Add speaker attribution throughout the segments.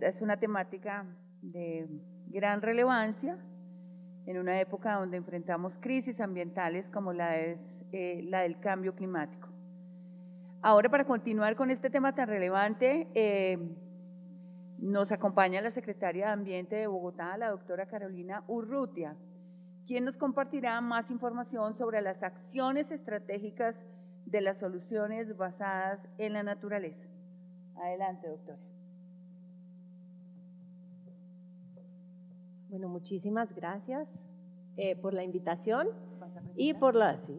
Speaker 1: esta es una temática de gran relevancia en una época donde enfrentamos crisis ambientales como la del cambio climático. Ahora, para continuar con este tema tan relevante, nos acompaña la secretaria de Ambiente de Bogotá, la doctora Carolina Urrutia, quien nos compartirá más información sobre las acciones estratégicas de las soluciones basadas en la naturaleza. Adelante, doctora.
Speaker 2: Bueno, muchísimas gracias por la invitación y por la… Sí.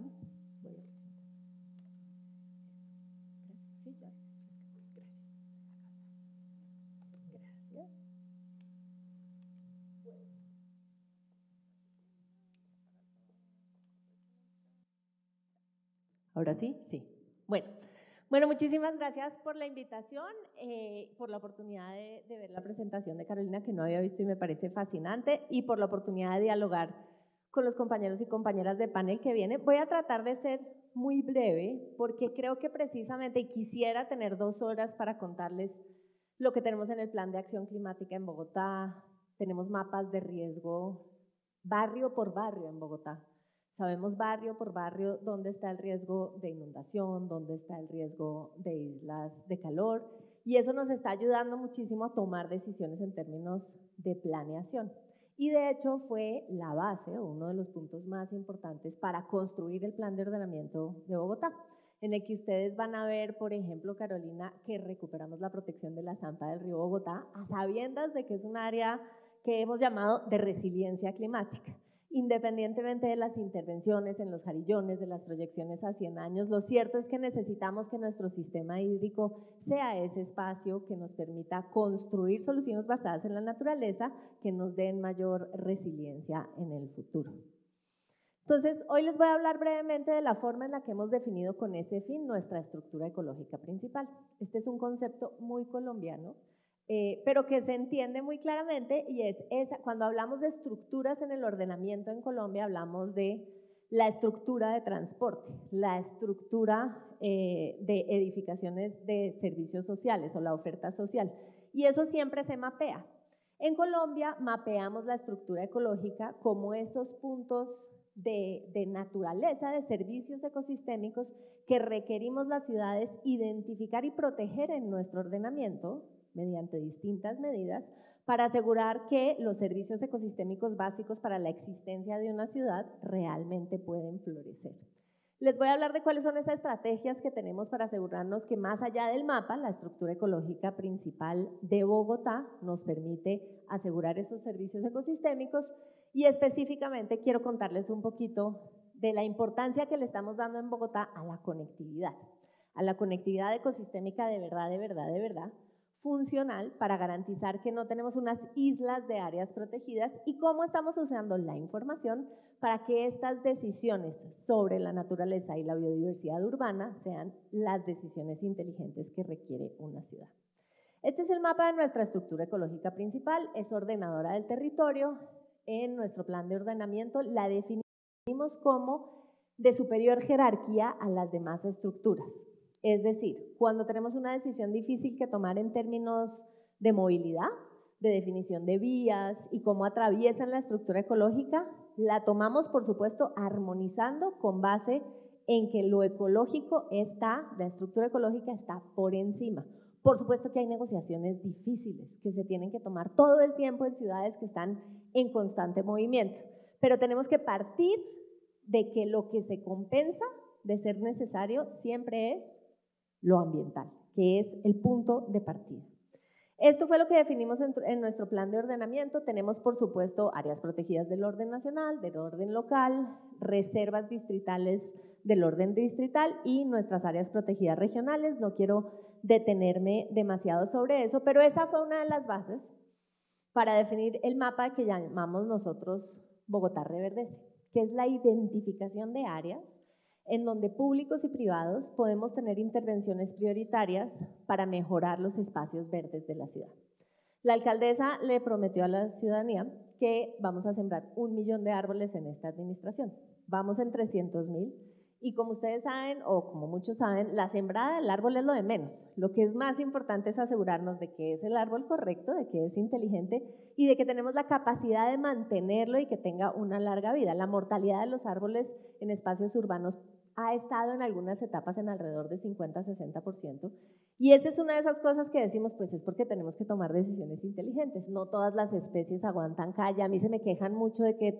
Speaker 2: ¿Ahora sí? Sí. Bueno, muchísimas gracias por la invitación, por la oportunidad de ver la presentación de Carolina, que no había visto y me parece fascinante, y por la oportunidad de dialogar con los compañeros y compañeras de panel que vienen. Voy a tratar de ser muy breve, porque creo que precisamente quisiera tener 2 horas para contarles lo que tenemos en el Plan de Acción Climática en Bogotá. Tenemos mapas de riesgo barrio por barrio en Bogotá. Sabemos barrio por barrio dónde está el riesgo de inundación, dónde está el riesgo de islas de calor, y eso nos está ayudando muchísimo a tomar decisiones en términos de planeación. Y de hecho fue la base o uno de los puntos más importantes para construir el Plan de Ordenamiento de Bogotá, en el que ustedes van a ver, por ejemplo, Carolina, que recuperamos la protección de la zampa del río Bogotá, a sabiendas de que es un área que hemos llamado de resiliencia climática. Independientemente de las intervenciones en los jarillones, de las proyecciones a 100 años, lo cierto es que necesitamos que nuestro sistema hídrico sea ese espacio que nos permita construir soluciones basadas en la naturaleza que nos den mayor resiliencia en el futuro. Entonces, hoy les voy a hablar brevemente de la forma en la que hemos definido con ese fin nuestra estructura ecológica principal. Este es un concepto muy colombiano, pero que se entiende muy claramente, y es esa, cuando hablamos de estructuras en el ordenamiento en Colombia, hablamos de la estructura de transporte, la estructura de edificaciones de servicios sociales o la oferta social, y eso siempre se mapea. En Colombia mapeamos la estructura ecológica como esos puntos de naturaleza, de servicios ecosistémicos que requerimos las ciudades identificar y proteger en nuestro ordenamiento mediante distintas medidas para asegurar que los servicios ecosistémicos básicos para la existencia de una ciudad realmente pueden florecer. Les voy a hablar de cuáles son esas estrategias que tenemos para asegurarnos que más allá del mapa, la estructura ecológica principal de Bogotá nos permite asegurar esos servicios ecosistémicos, y específicamente quiero contarles un poquito de la importancia que le estamos dando en Bogotá a la conectividad ecosistémica de verdad, funcional para garantizar que no tenemos unas islas de áreas protegidas, y cómo estamos usando la información para que estas decisiones sobre la naturaleza y la biodiversidad urbana sean las decisiones inteligentes que requiere una ciudad. Este es el mapa de nuestra estructura ecológica principal, es ordenadora del territorio. En nuestro plan de ordenamiento la definimos como de superior jerarquía a las demás estructuras. Es decir, cuando tenemos una decisión difícil que tomar en términos de movilidad, de definición de vías y cómo atraviesan la estructura ecológica, la tomamos, por supuesto, armonizando con base en que lo ecológico la estructura ecológica está por encima. Por supuesto que hay negociaciones difíciles que se tienen que tomar todo el tiempo en ciudades que están en constante movimiento, pero tenemos que partir de que lo que se compensa de ser necesario siempre es lo ambiental, que es el punto de partida. Esto fue lo que definimos en nuestro plan de ordenamiento. Tenemos, por supuesto, áreas protegidas del orden nacional, del orden local, reservas distritales del orden distrital y nuestras áreas protegidas regionales. No quiero detenerme demasiado sobre eso, pero esa fue una de las bases para definir el mapa que llamamos nosotros Bogotá Reverdece, que es la identificación de áreas en donde públicos y privados podemos tener intervenciones prioritarias para mejorar los espacios verdes de la ciudad. La alcaldesa le prometió a la ciudadanía que vamos a sembrar 1 millón de árboles en esta administración. Vamos en 300.000 Y como ustedes saben, o como muchos saben, la sembrada del árbol es lo de menos. Lo que es más importante es asegurarnos de que es el árbol correcto, de que es inteligente y de que tenemos la capacidad de mantenerlo y que tenga una larga vida. La mortalidad de los árboles en espacios urbanos ha estado en algunas etapas en alrededor de 50-60%. Y esa es una de esas cosas que decimos, pues es porque tenemos que tomar decisiones inteligentes. No todas las especies aguantan calla. A mí se me quejan mucho de que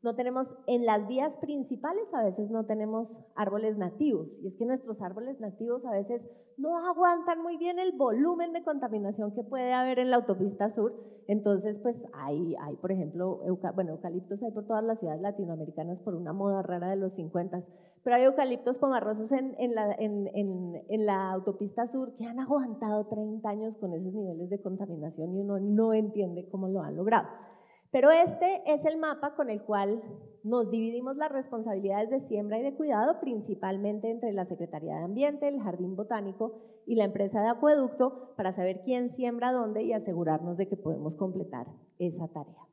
Speaker 2: no tenemos en las vías principales, a veces no tenemos árboles nativos, y es que nuestros árboles nativos a veces no aguantan muy bien el volumen de contaminación que puede haber en la autopista sur. Entonces pues hay por ejemplo, eucaliptos hay por todas las ciudades latinoamericanas por una moda rara de los 50, pero hay eucaliptos pomarrosos en la autopista sur que han aguantado 30 años con esos niveles de contaminación y uno no entiende cómo lo han logrado. Pero este es el mapa con el cual nos dividimos las responsabilidades de siembra y de cuidado, principalmente entre la Secretaría de Ambiente, el Jardín Botánico y la empresa de acueducto, para saber quién siembra dónde y asegurarnos de que podemos completar esa tarea.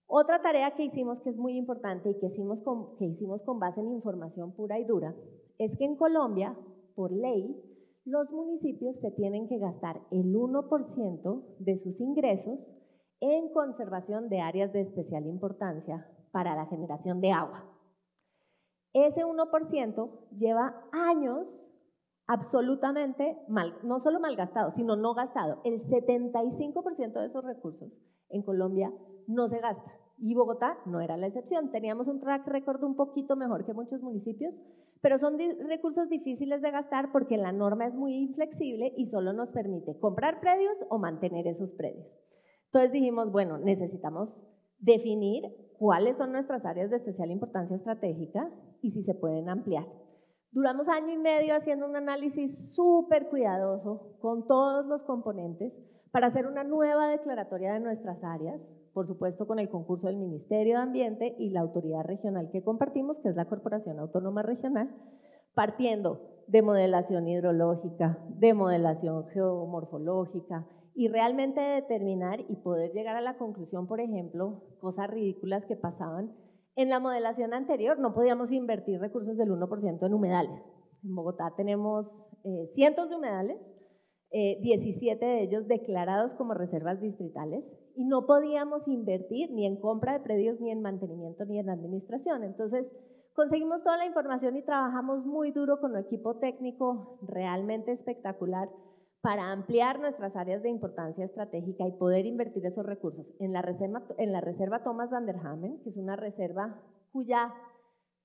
Speaker 2: Otra tarea que hicimos que es muy importante y que hicimos con base en información pura y dura, es que en Colombia, por ley, los municipios se tienen que gastar el 1% de sus ingresos en conservación de áreas de especial importancia para la generación de agua. Ese 1% lleva años absolutamente no solo malgastado, sino no gastado. El 75% de esos recursos en Colombia no se gasta, y Bogotá no era la excepción. Teníamos un track record un poquito mejor que muchos municipios, pero son recursos difíciles de gastar porque la norma es muy inflexible y solo nos permite comprar predios o mantener esos predios. Entonces dijimos, bueno, necesitamos definir cuáles son nuestras áreas de especial importancia estratégica y si se pueden ampliar. Duramos año y medio haciendo un análisis súper cuidadoso con todos los componentes para hacer una nueva declaratoria de nuestras áreas, por supuesto con el concurso del Ministerio de Ambiente y la autoridad regional que compartimos, que es la Corporación Autónoma Regional, partiendo de modelación hidrológica, de modelación geomorfológica, y realmente determinar y poder llegar a la conclusión, por ejemplo, cosas ridículas que pasaban. En la modelación anterior no podíamos invertir recursos del 1% en humedales. En Bogotá tenemos cientos de humedales, 17 de ellos declarados como reservas distritales, y no podíamos invertir ni en compra de predios, ni en mantenimiento, ni en administración. Entonces, conseguimos toda la información y trabajamos muy duro con un equipo técnico realmente espectacular para ampliar nuestras áreas de importancia estratégica y poder invertir esos recursos en la reserva Thomas van der Hamen, que es una reserva cuya,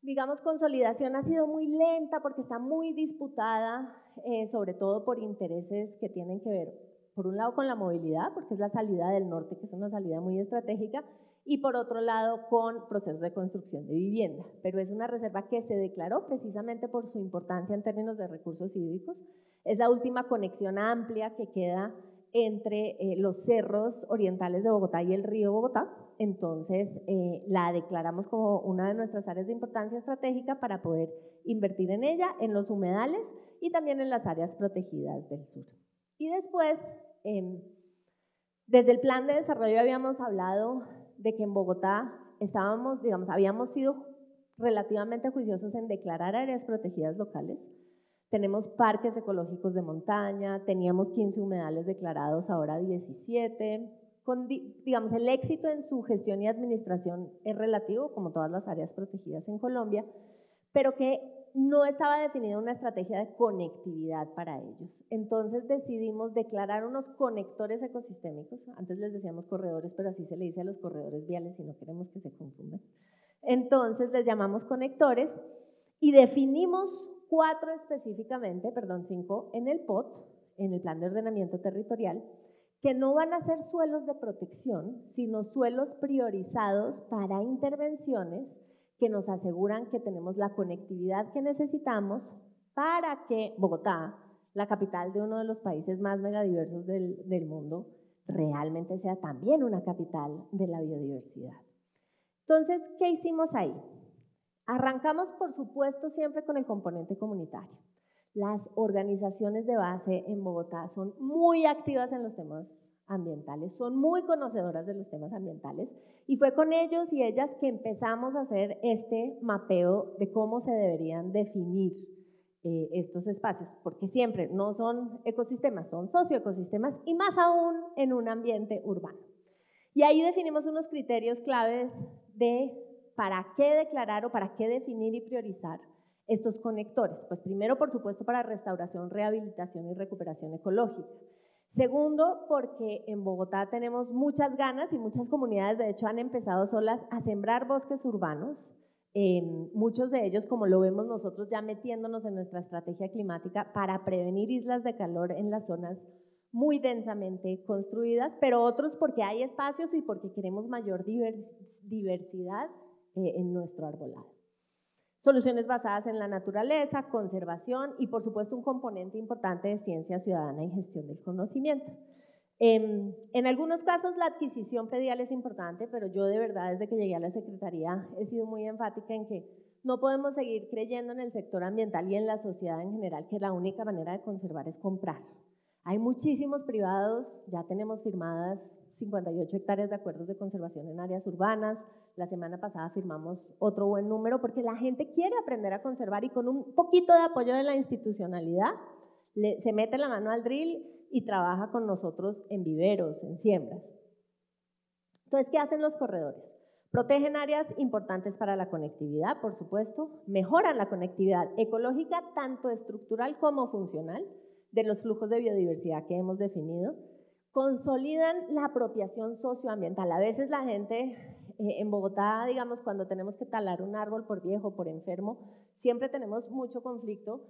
Speaker 2: digamos, consolidación ha sido muy lenta porque está muy disputada, sobre todo por intereses que tienen que ver, por un lado, con la movilidad, porque es la salida del norte, que es una salida muy estratégica, y por otro lado con procesos de construcción de vivienda. Pero es una reserva que se declaró precisamente por su importancia en términos de recursos hídricos. Es la última conexión amplia que queda entre los cerros orientales de Bogotá y el río Bogotá. Entonces la declaramos como una de nuestras áreas de importancia estratégica para poder invertir en ella, en los humedales y también en las áreas protegidas del sur. Y después, desde el plan de desarrollo habíamos hablado de que en Bogotá habíamos sido relativamente juiciosos en declarar áreas protegidas locales. Tenemos parques ecológicos de montaña, teníamos 15 humedales declarados, ahora 17. Digamos, el éxito en su gestión y administración es relativo, como todas las áreas protegidas en Colombia, pero que no estaba definida una estrategia de conectividad para ellos. Entonces decidimos declarar unos conectores ecosistémicos. Antes les decíamos corredores, pero así se le dice a los corredores viales y no queremos que se confundan. Entonces les llamamos conectores y definimos 5 en el POT, en el Plan de Ordenamiento Territorial, que no van a ser suelos de protección, sino suelos priorizados para intervenciones que nos aseguran que tenemos la conectividad que necesitamos para que Bogotá, la capital de uno de los países más megadiversos del mundo, realmente sea también una capital de la biodiversidad. Entonces, ¿qué hicimos ahí? Arrancamos, por supuesto, siempre con el componente comunitario. Las organizaciones de base en Bogotá son muy activas en los temas ambientales, son muy conocedoras de los temas ambientales y fue con ellos y ellas que empezamos a hacer este mapeo de cómo se deberían definir estos espacios, porque siempre no son ecosistemas, son socioecosistemas y más aún en un ambiente urbano. Y ahí definimos unos criterios claves de para qué declarar o para qué definir y priorizar estos conectores. Pues primero, por supuesto, para restauración, rehabilitación y recuperación ecológica. Segundo, porque en Bogotá tenemos muchas ganas y muchas comunidades, de hecho, han empezado solas a sembrar bosques urbanos. Muchos de ellos, como lo vemos nosotros, ya metiéndonos en nuestra estrategia climática para prevenir islas de calor en las zonas muy densamente construidas, pero otros porque hay espacios y porque queremos mayor diversidad en nuestro arbolado. Soluciones basadas en la naturaleza, conservación y, por supuesto, un componente importante de ciencia ciudadana y gestión del conocimiento. En algunos casos la adquisición predial es importante, pero yo de verdad desde que llegué a la Secretaría he sido muy enfática en que no podemos seguir creyendo en el sector ambiental y en la sociedad en general que la única manera de conservar es comprar. Hay muchísimos privados, ya tenemos firmadas 58 hectáreas de acuerdos de conservación en áreas urbanas, la semana pasada firmamos otro buen número porque la gente quiere aprender a conservar y con un poquito de apoyo de la institucionalidad se mete la mano al drill y trabaja con nosotros en viveros, en siembras. Entonces, ¿qué hacen los corredores? Protegen áreas importantes para la conectividad, por supuesto, mejoran la conectividad ecológica, tanto estructural como funcional, de los flujos de biodiversidad que hemos definido, consolidan la apropiación socioambiental. A veces la gente en Bogotá, digamos, cuando tenemos que talar un árbol por viejo, por enfermo, siempre tenemos mucho conflicto.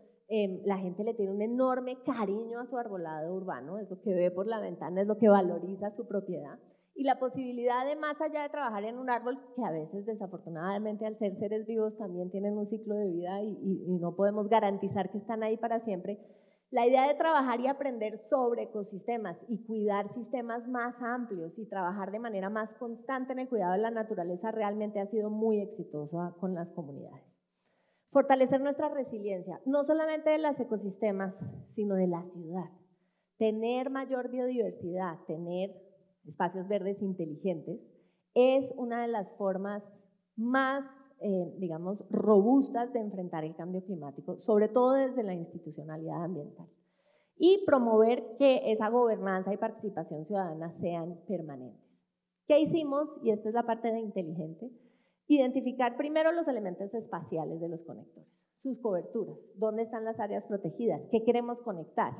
Speaker 2: La gente le tiene un enorme cariño a su arbolado urbano, es lo que ve por la ventana, es lo que valoriza su propiedad. Y la posibilidad de, más allá de trabajar en un árbol, que a veces desafortunadamente al ser seres vivos también tienen un ciclo de vida y no podemos garantizar que están ahí para siempre, la idea de trabajar y aprender sobre ecosistemas y cuidar sistemas más amplios y trabajar de manera más constante en el cuidado de la naturaleza realmente ha sido muy exitosa con las comunidades. Fortalecer nuestra resiliencia, no solamente de los ecosistemas, sino de la ciudad. Tener mayor biodiversidad, tener espacios verdes inteligentes, es una de las formas más, digamos, robustas de enfrentar el cambio climático, sobre todo desde la institucionalidad ambiental. Y promover que esa gobernanza y participación ciudadana sean permanentes. ¿Qué hicimos? Y esta es la parte de inteligente. Identificar primero los elementos espaciales de los conectores, sus coberturas, dónde están las áreas protegidas, qué queremos conectar.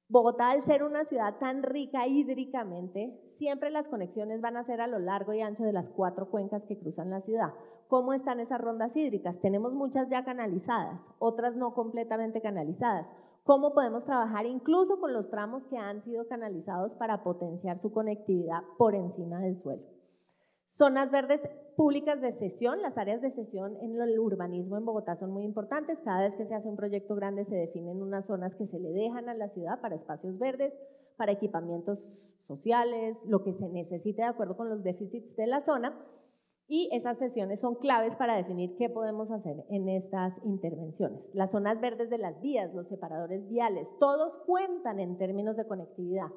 Speaker 2: Bogotá, al ser una ciudad tan rica hídricamente, siempre las conexiones van a ser a lo largo y ancho de las 4 cuencas que cruzan la ciudad. ¿Cómo están esas rondas hídricas? Tenemos muchas ya canalizadas, otras no completamente canalizadas. ¿Cómo podemos trabajar incluso con los tramos que han sido canalizados para potenciar su conectividad por encima del suelo? Zonas verdes públicas de cesión, las áreas de cesión en el urbanismo en Bogotá son muy importantes. Cada vez que se hace un proyecto grande se definen unas zonas que se le dejan a la ciudad para espacios verdes, para equipamientos sociales, lo que se necesite de acuerdo con los déficits de la zona. Y esas sesiones son claves para definir qué podemos hacer en estas intervenciones. Las zonas verdes de las vías, los separadores viales, todos cuentan en términos de conectividad.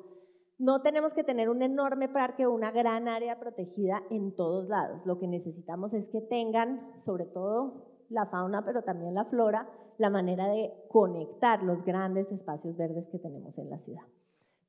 Speaker 2: No tenemos que tener un enorme parque o una gran área protegida en todos lados. Lo que necesitamos es que tengan, sobre todo la fauna, pero también la flora, la manera de conectar los grandes espacios verdes que tenemos en la ciudad.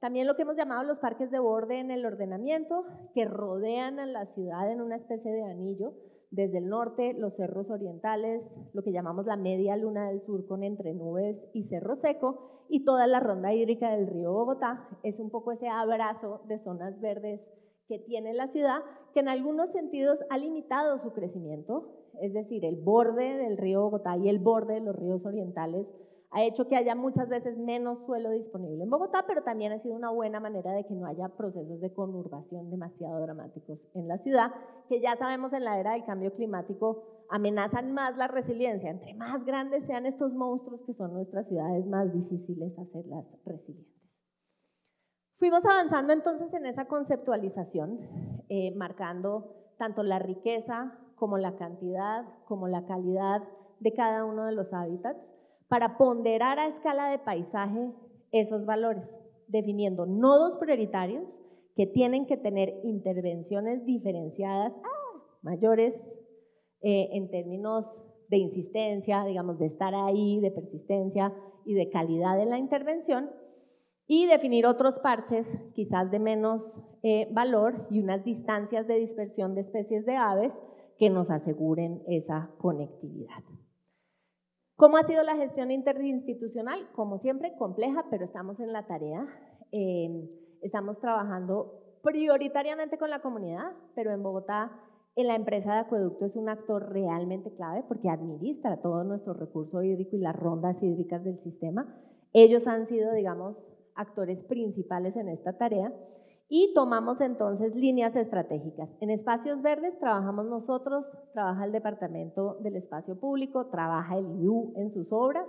Speaker 2: También lo que hemos llamado los parques de borde en el ordenamiento, que rodean a la ciudad en una especie de anillo, desde el norte, los cerros orientales, lo que llamamos la media luna del sur con Entre Nubes y Cerro Seco, y toda la ronda hídrica del río Bogotá. Es un poco ese abrazo de zonas verdes que tiene la ciudad, que en algunos sentidos ha limitado su crecimiento, es decir, el borde del río Bogotá y el borde de los ríos orientales ha hecho que haya muchas veces menos suelo disponible en Bogotá, pero también ha sido una buena manera de que no haya procesos de conurbación demasiado dramáticos en la ciudad, que ya sabemos en la era del cambio climático amenazan más la resiliencia. Entre más grandes sean estos monstruos que son nuestras ciudades, más difíciles hacerlas resilientes. Fuimos avanzando entonces en esa conceptualización, marcando tanto la riqueza como la cantidad, como la calidad de cada uno de los hábitats, para ponderar a escala de paisaje esos valores, definiendo nodos prioritarios que tienen que tener intervenciones diferenciadas, mayores, en términos de insistencia, digamos, de estar ahí, de persistencia y de calidad de la intervención, y definir otros parches, quizás de menos valor, y unas distancias de dispersión de especies de aves que nos aseguren esa conectividad. ¿Cómo ha sido la gestión interinstitucional? Como siempre, compleja, pero estamos en la tarea. Estamos trabajando prioritariamente con la comunidad, pero en Bogotá en la empresa de acueducto es un actor realmente clave porque administra todo nuestro recurso hídrico y las rondas hídricas del sistema. Ellos han sido, digamos, actores principales en esta tarea y tomamos entonces líneas estratégicas. En espacios verdes trabajamos nosotros, trabaja el Departamento del Espacio Público, trabaja el IDU en sus obras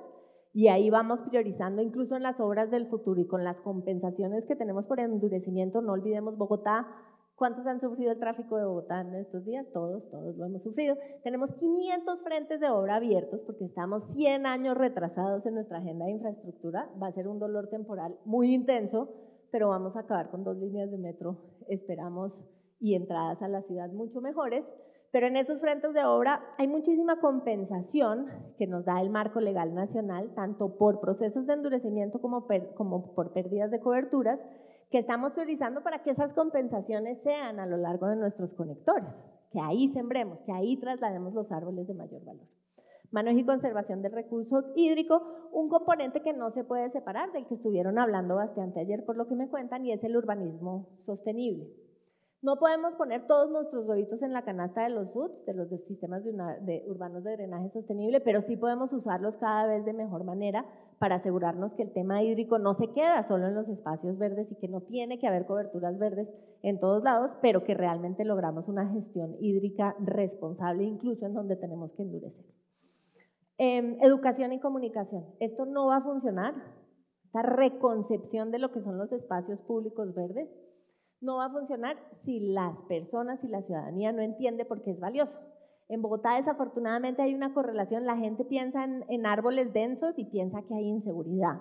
Speaker 2: y ahí vamos priorizando incluso en las obras del futuro y con las compensaciones que tenemos por endurecimiento. No olvidemos Bogotá. ¿Cuántos han sufrido el tráfico de Bogotá en estos días? Todos lo hemos sufrido. Tenemos 500 frentes de obra abiertos porque estamos 100 años retrasados en nuestra agenda de infraestructura. Va a ser un dolor temporal muy intenso, pero vamos a acabar con 2 líneas de metro, esperamos, y entradas a la ciudad mucho mejores. Pero en esos frentes de obra hay muchísima compensación que nos da el marco legal nacional, tanto por procesos de endurecimiento como por pérdidas de coberturas, que estamos priorizando para que esas compensaciones sean a lo largo de nuestros conectores, que ahí sembremos, que ahí traslademos los árboles de mayor valor. Manejo y conservación del recurso hídrico, un componente que no se puede separar, del que estuvieron hablando bastante ayer por lo que me cuentan, y es el urbanismo sostenible. No podemos poner todos nuestros huevitos en la canasta de los SUDs, de los sistemas urbanos de drenaje sostenible, pero sí podemos usarlos cada vez de mejor manera para asegurarnos que el tema hídrico no se queda solo en los espacios verdes y que no tiene que haber coberturas verdes en todos lados, pero que realmente logramos una gestión hídrica responsable incluso en donde tenemos que endurecer. Educación y comunicación. Esto no va a funcionar, esta reconcepción de lo que son los espacios públicos verdes, no va a funcionar si las personas y la ciudadanía no entiende por qué es valioso. En Bogotá desafortunadamente hay una correlación, la gente piensa en árboles densos y piensa que hay inseguridad.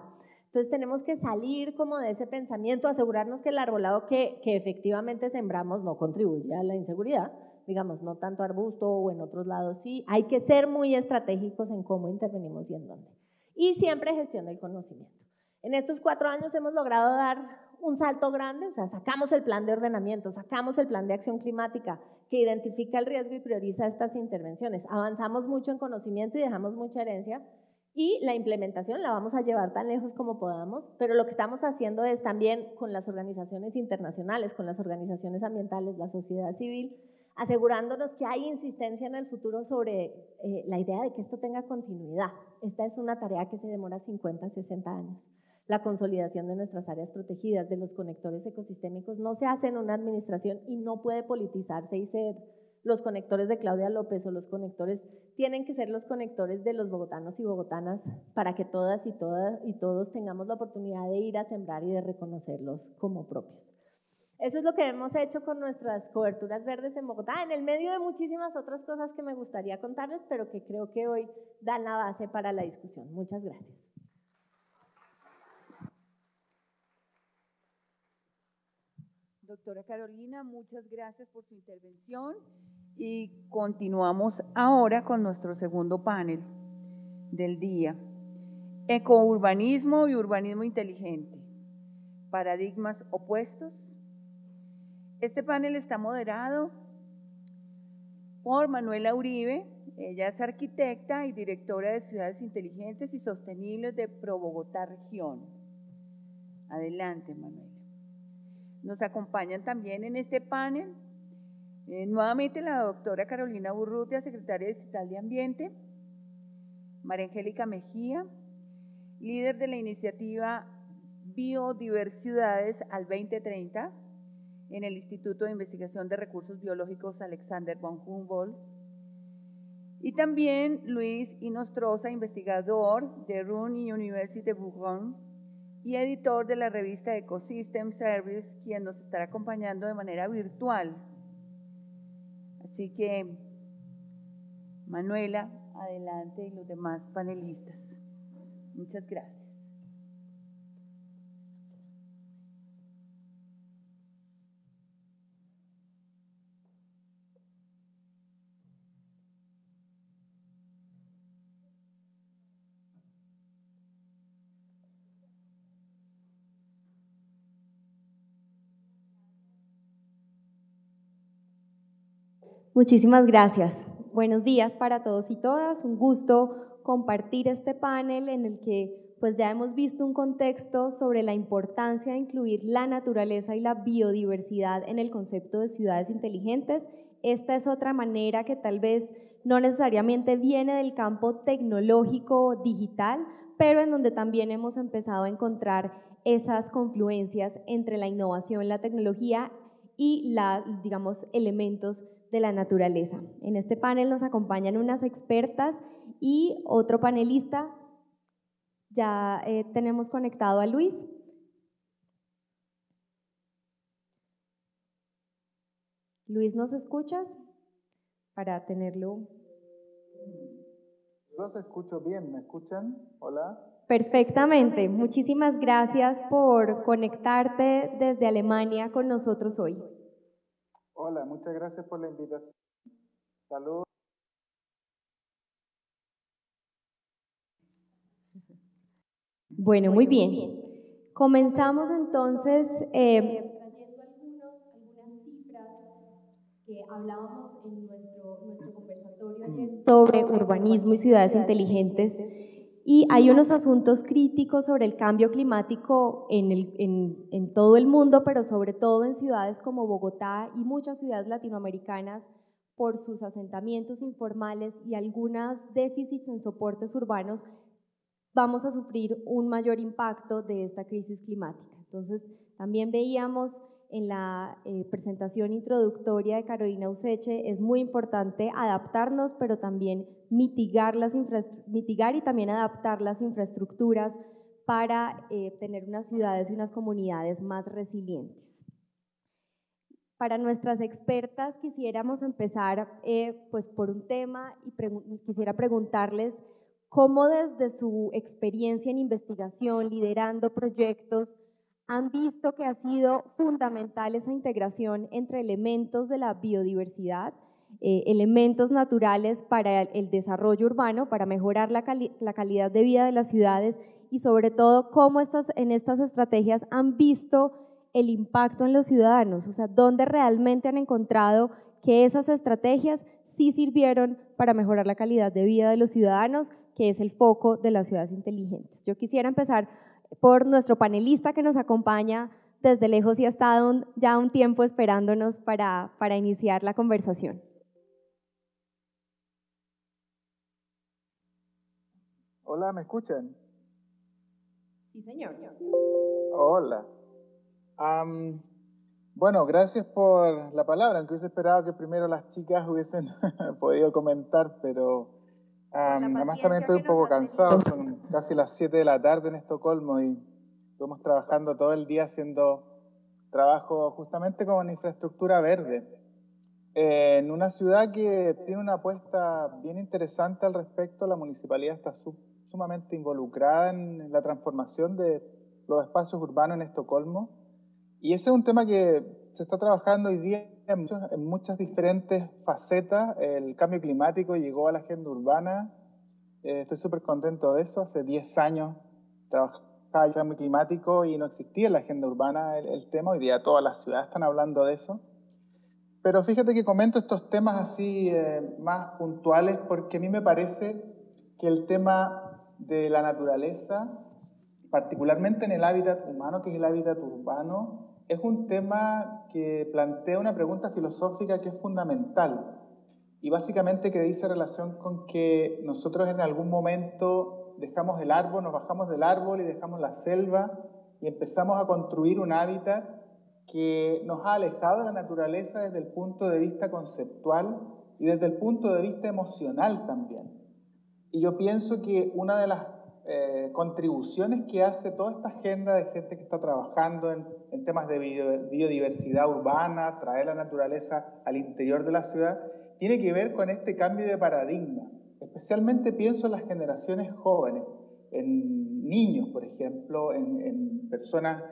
Speaker 2: Entonces tenemos que salir como de ese pensamiento, asegurarnos que el arbolado que efectivamente sembramos no contribuye a la inseguridad, digamos, no tanto arbusto o en otros lados sí. Hay que ser muy estratégicos en cómo intervenimos y en dónde. Y siempre gestión del conocimiento. En estos 4 años hemos logrado dar un salto grande, o sea, sacamos el plan de ordenamiento, sacamos el plan de acción climática que identifica el riesgo y prioriza estas intervenciones. Avanzamos mucho en conocimiento y dejamos mucha herencia y la implementación la vamos a llevar tan lejos como podamos, pero lo que estamos haciendo es también con las organizaciones internacionales, con las organizaciones ambientales, la sociedad civil, asegurándonos que hay insistencia en el futuro sobre la idea de que esto tenga continuidad. Esta es una tarea que se demora 50, 60 años. La consolidación de nuestras áreas protegidas, de los conectores ecosistémicos, no se hace en una administración y no puede politizarse y ser los conectores de Claudia López o los conectores, tienen que ser los conectores de los bogotanos y bogotanas para que todas y todos tengamos la oportunidad de ir a sembrar y de reconocerlos como propios. Eso es lo que hemos hecho con nuestras coberturas verdes en Bogotá, en el medio de muchísimas otras cosas que me gustaría contarles, pero que creo que hoy dan la base para la discusión. Muchas gracias.
Speaker 1: Doctora Carolina, muchas gracias por su intervención y continuamos ahora con nuestro segundo panel del día. Ecourbanismo y urbanismo inteligente, paradigmas opuestos. Este panel está moderado por Manuela Uribe, ella es arquitecta y directora de Ciudades Inteligentes y Sostenibles de ProBogotá Región. Adelante, Manuela. Nos acompañan también en este panel nuevamente la doctora Carolina Urrutia, secretaria distrital de Ambiente, María Angélica Mejía, líder de la iniciativa Biodiversidades al 2030 en el Instituto de Investigación de Recursos Biológicos Alexander von Humboldt, y también Luis Inostroza, investigador de Ruhr University de Bourgogne y editor de la revista Ecosystem Service, quien nos estará acompañando de manera virtual. Así que, Manuela, adelante, y los demás panelistas. Muchas gracias.
Speaker 3: Muchísimas gracias. Buenos días para todos y todas. Un gusto compartir este panel en el que pues ya hemos visto un contexto sobre la importancia de incluir la naturaleza y la biodiversidad en el concepto de ciudades inteligentes. Esta es otra manera que tal vez no necesariamente viene del campo tecnológico digital, pero en donde también hemos empezado a encontrar esas confluencias entre la innovación, la tecnología y digamos, elementos de la naturaleza. En este panel nos acompañan unas expertas y otro panelista. Ya tenemos conectado a Luis. Luis, ¿nos escuchas? Para tenerlo.
Speaker 4: Los escucho bien, ¿me escuchan? Hola.
Speaker 3: Perfectamente. Muchísimas gracias por conectarte desde Alemania con nosotros hoy.
Speaker 4: Hola, muchas gracias por la invitación. Saludos.
Speaker 3: Bueno, muy bien. Comenzamos entonces trayendo algunas cifras que hablábamos en nuestro conversatorio ayer sobre urbanismo y ciudades inteligentes. Y hay unos asuntos críticos sobre el cambio climático en todo el mundo, pero sobre todo en ciudades como Bogotá y muchas ciudades latinoamericanas por sus asentamientos informales y algunos déficits en soportes urbanos. Vamos a sufrir un mayor impacto de esta crisis climática. Entonces, también veíamos en la presentación introductoria de Carolina Useche, es muy importante adaptarnos, pero también mitigar y también adaptar las infraestructuras para tener unas ciudades y unas comunidades más resilientes. Para nuestras expertas quisiéramos empezar pues por un tema y quisiera preguntarles cómo desde su experiencia en investigación, liderando proyectos, han visto que ha sido fundamental esa integración entre elementos de la biodiversidad, elementos naturales para el desarrollo urbano, para mejorar la calidad de vida de las ciudades y sobre todo cómo en estas estrategias han visto el impacto en los ciudadanos, o sea, dónde realmente han encontrado que esas estrategias sí sirvieron para mejorar la calidad de vida de los ciudadanos, que es el foco de las ciudades inteligentes. Yo quisiera empezar por nuestro panelista que nos acompaña desde lejos y ha estado ya un tiempo esperándonos para iniciar la conversación.
Speaker 4: Hola, ¿me escuchan?
Speaker 3: Sí, señor.
Speaker 4: Hola. Bueno, gracias por la palabra, aunque hubiese esperado que primero las chicas hubiesen podido comentar, pero además también estoy un poco cansado, son casi las 7 de la tarde en Estocolmo y estamos trabajando todo el día haciendo trabajo justamente con infraestructura verde, en una ciudad que tiene una apuesta bien interesante al respecto. La municipalidad está sumamente involucrada en la transformación de los espacios urbanos en Estocolmo. Y ese es un tema que se está trabajando hoy día en muchas diferentes facetas. El cambio climático llegó a la agenda urbana. Estoy súper contento de eso. Hace 10 años trabajaba el cambio climático y no existía en la agenda urbana el tema. Hoy día todas las ciudades están hablando de eso. Pero fíjate que comento estos temas así más puntuales porque a mí me parece que el tema de la naturaleza, particularmente en el hábitat humano, que es el hábitat urbano, es un tema que plantea una pregunta filosófica que es fundamental y básicamente que dice relación con que nosotros en algún momento dejamos el árbol, nos bajamos del árbol y dejamos la selva y empezamos a construir un hábitat que nos ha alejado de la naturaleza desde el punto de vista conceptual y desde el punto de vista emocional también. Y yo pienso que una de las contribuciones que hace toda esta agenda de gente que está trabajando en temas de biodiversidad urbana, traer la naturaleza al interior de la ciudad, tiene que ver con este cambio de paradigma. Especialmente pienso en las generaciones jóvenes, en niños, por ejemplo, en personas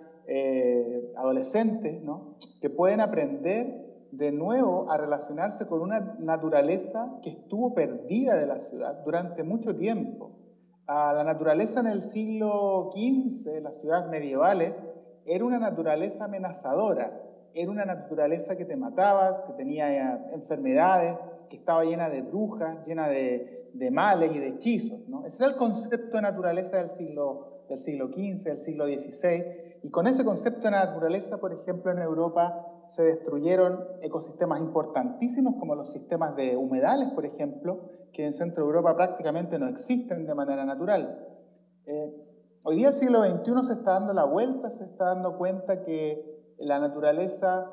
Speaker 4: adolescentes, ¿no?, que pueden aprender de nuevo a relacionarse con una naturaleza que estuvo perdida de la ciudad durante mucho tiempo. La naturaleza en el siglo XV, las ciudades medievales, era una naturaleza amenazadora. era una naturaleza que te mataba, que tenía enfermedades, que estaba llena de brujas, llena de males y de hechizos, ¿no? Ese era el concepto de naturaleza del siglo XV, del siglo XVI, y con ese concepto de naturaleza, por ejemplo, en Europa se destruyeron ecosistemas importantísimos como los sistemas de humedales, por ejemplo, que en Centro Europa prácticamente no existen de manera natural. Hoy día el siglo XXI se está dando la vuelta, se está dando cuenta que la naturaleza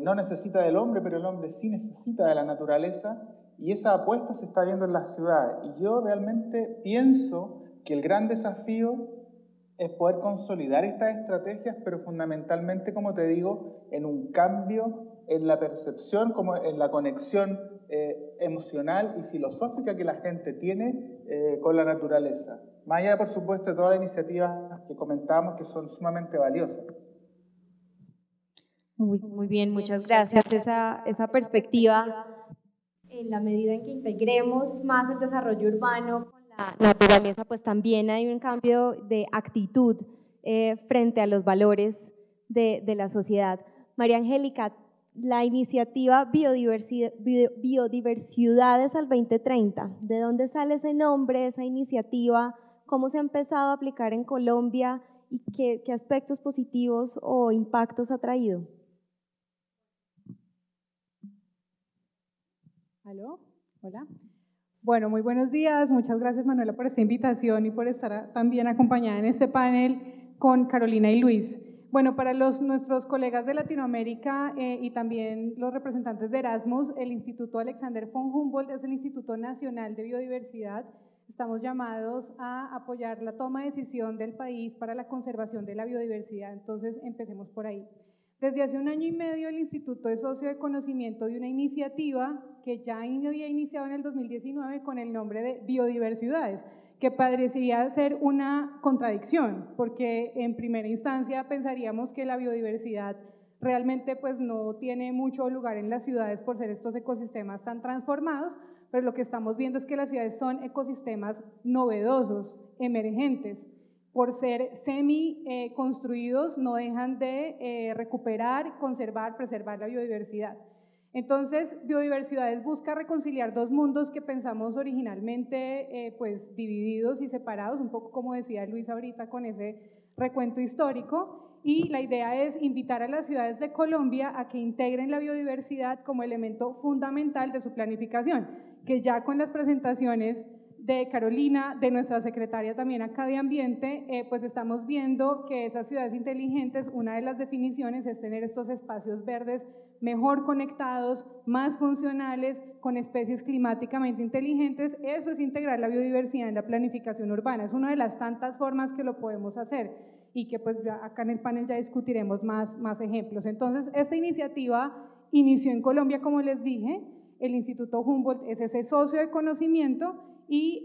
Speaker 4: no necesita del hombre, pero el hombre sí necesita de la naturaleza, y esa apuesta se está viendo en las ciudades. Y yo realmente pienso que el gran desafío es poder consolidar estas estrategias, pero fundamentalmente, como te digo, en un cambio en la percepción, como en la conexión emocional y filosófica que la gente tiene con la naturaleza. Más allá, por supuesto, de todas las iniciativas que comentábamos, que son sumamente valiosas.
Speaker 3: Muy bien, muchas gracias. Esa perspectiva, en la medida en que integremos más el desarrollo urbano con la naturaleza, pues también hay un cambio de actitud frente a los valores de la sociedad. María Angélica, la iniciativa Biodiversidades al 2030, ¿de dónde sale ese nombre, esa iniciativa? ¿Cómo se ha empezado a aplicar en Colombia y qué aspectos positivos o impactos ha traído?
Speaker 5: ¿Aló? Hola. Bueno, muy buenos días. Muchas gracias, Manuela, por esta invitación y por estar también acompañada en este panel con Carolina y Luis. Bueno, para nuestros colegas de Latinoamérica y también los representantes de Erasmus, el Instituto Alexander von Humboldt es el Instituto Nacional de Biodiversidad. Estamos llamados a apoyar la toma de decisión del país para la conservación de la biodiversidad. Entonces, empecemos por ahí. Desde hace 1 año y medio, el Instituto es socio de conocimiento de una iniciativa que ya había iniciado en el 2019 con el nombre de Biodiversidades, que parecería ser una contradicción, porque en primera instancia pensaríamos que la biodiversidad realmente pues no tiene mucho lugar en las ciudades por ser estos ecosistemas tan transformados, pero lo que estamos viendo es que las ciudades son ecosistemas novedosos, emergentes. Por ser semi-construidos, no dejan de recuperar, conservar, preservar la biodiversidad. Entonces, Biodiversidades busca reconciliar 2 mundos que pensamos originalmente pues divididos y separados, un poco como decía Luis ahorita con ese recuento histórico, y la idea es invitar a las ciudades de Colombia a que integren la biodiversidad como elemento fundamental de su planificación, que ya con las presentaciones de Carolina, de nuestra secretaria también acá de Ambiente, pues estamos viendo que esas ciudades inteligentes, una de las definiciones es tener estos espacios verdes mejor conectados, más funcionales, con especies climáticamente inteligentes. Eso es integrar la biodiversidad en la planificación urbana. Es una de las tantas formas que lo podemos hacer y que pues ya acá en el panel ya discutiremos más ejemplos. Entonces, esta iniciativa inició en Colombia, como les dije. El Instituto Humboldt es ese socio de conocimiento y